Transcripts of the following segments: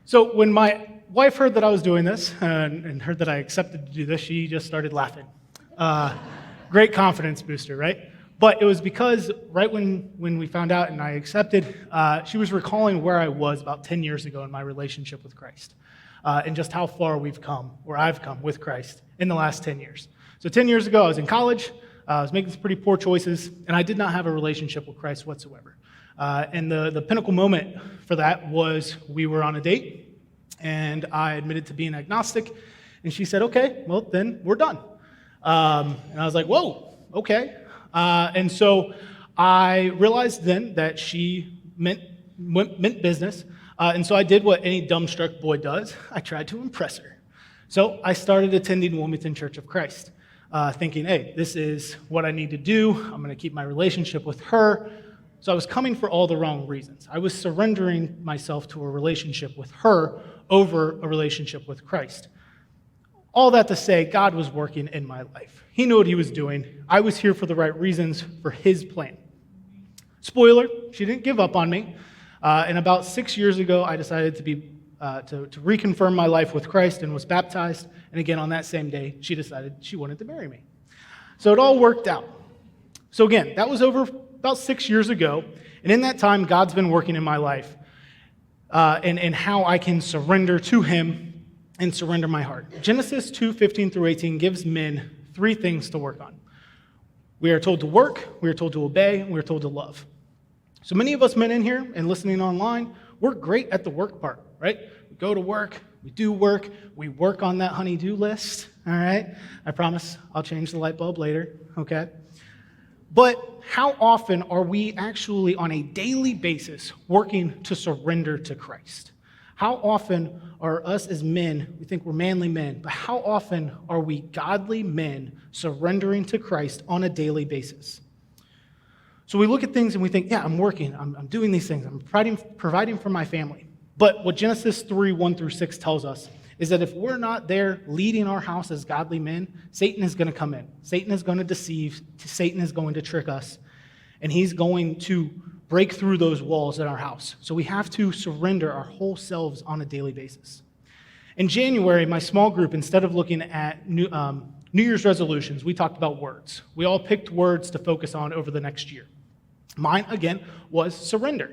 So when my wife heard that I was doing this and heard that I accepted to do this, she just started laughing. Great confidence booster, right? But it was because right when we found out and I accepted, she was recalling where I was about 10 years ago in my relationship with Christ and just how far we've come, or I've come with Christ in the last 10 years. So 10 years ago, I was in college. I was making some pretty poor choices, and I did not have a relationship with Christ whatsoever. And the pinnacle moment for that was we were on a date, and I admitted to being agnostic, and she said, okay, well, then we're done. And I was like, whoa, okay. And so I realized then that she meant business, and so I did what any dumbstruck boy does. I tried to impress her. So I started attending Wilmington Church of Christ, thinking, hey, this is what I need to do. I'm going to keep my relationship with her. So I was coming for all the wrong reasons. I was surrendering myself to a relationship with her over a relationship with Christ. All that to say, God was working in my life. He knew what he was doing. I was here for the right reasons for his plan. Spoiler, she didn't give up on me. And about 6 years ago, I decided to reconfirm my life with Christ and was baptized. And again, on that same day, she decided she wanted to marry me. So it all worked out. So again, that was over about 6 years ago, and in that time, God's been working in my life and how I can surrender to him and surrender my heart. Genesis 2:15 through 18 gives men 3 things to work on. We are told to work, we are told to obey, and we are told to love. So many of us men in here and listening online, we're great at the work part, right? We go to work, we do work, we work on that honey-do list, all right? I promise I'll change the light bulb later, okay? But how often are we actually on a daily basis working to surrender to Christ? How often are us as men, we think we're manly men, but how often are we godly men surrendering to Christ on a daily basis? So we look at things and we think, yeah, I'm working, I'm doing these things, I'm providing for my family. But what Genesis 3:1 through 6 tells us is that if we're not there leading our house as godly men, Satan is going to come in. Satan is going to deceive. Satan is going to trick us. And he's going to break through those walls in our house. So we have to surrender our whole selves on a daily basis. In January, my small group, instead of looking at New Year's resolutions, we talked about words. We all picked words to focus on over the next year. Mine, again, was surrender.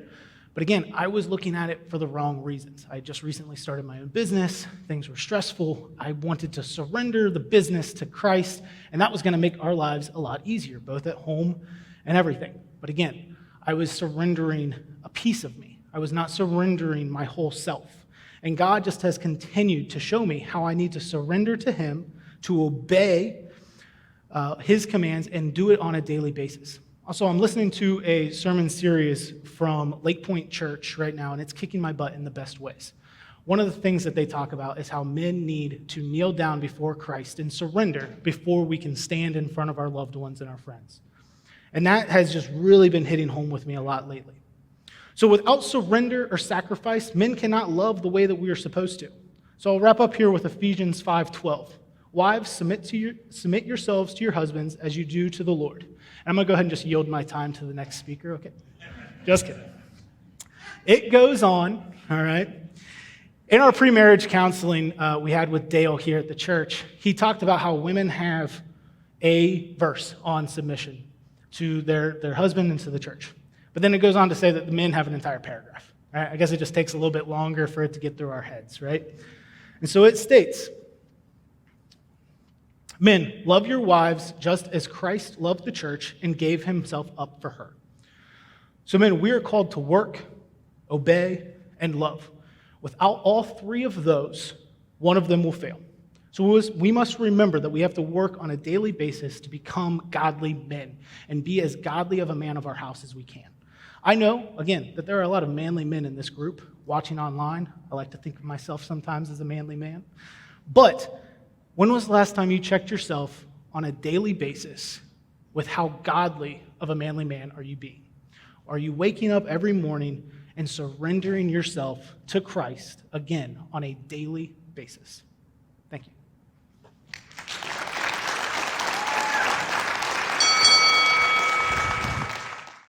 But again, I was looking at it for the wrong reasons. I just recently started my own business. Things were stressful. I wanted to surrender the business to Christ, and that was going to make our lives a lot easier, both at home and everything. But again, I was surrendering a piece of me. I was not surrendering my whole self. And God just has continued to show me how I need to surrender to him, to obey his commands, and do it on a daily basis. Also, I'm listening to a sermon series from Lake Point Church right now, and it's kicking my butt in the best ways. One of the things that they talk about is how men need to kneel down before Christ and surrender before we can stand in front of our loved ones and our friends. And that has just really been hitting home with me a lot lately. So without surrender or sacrifice, men cannot love the way that we are supposed to. So I'll wrap up here with Ephesians 5:12. Wives, submit yourselves to your husbands as you do to the Lord. And I'm going to go ahead and just yield my time to the next speaker, okay? Just kidding. It goes on, all right? In our pre-marriage counseling we had with Dale here at the church, he talked about how women have a verse on submission to their husband and to the church. But then it goes on to say that the men have an entire paragraph. Right? I guess it just takes a little bit longer for it to get through our heads, right? And so it states, men, love your wives just as Christ loved the church and gave himself up for her. So men, we are called to work, obey, and love. Without all 3 of those, one of them will fail. So we must remember that we have to work on a daily basis to become godly men and be as godly of a man of our house as we can. I know, again, that there are a lot of manly men in this group watching online. I like to think of myself sometimes as a manly man. But when was the last time you checked yourself on a daily basis with how godly of a manly man are you being? Are you waking up every morning and surrendering yourself to Christ, again, on a daily basis? Thank you.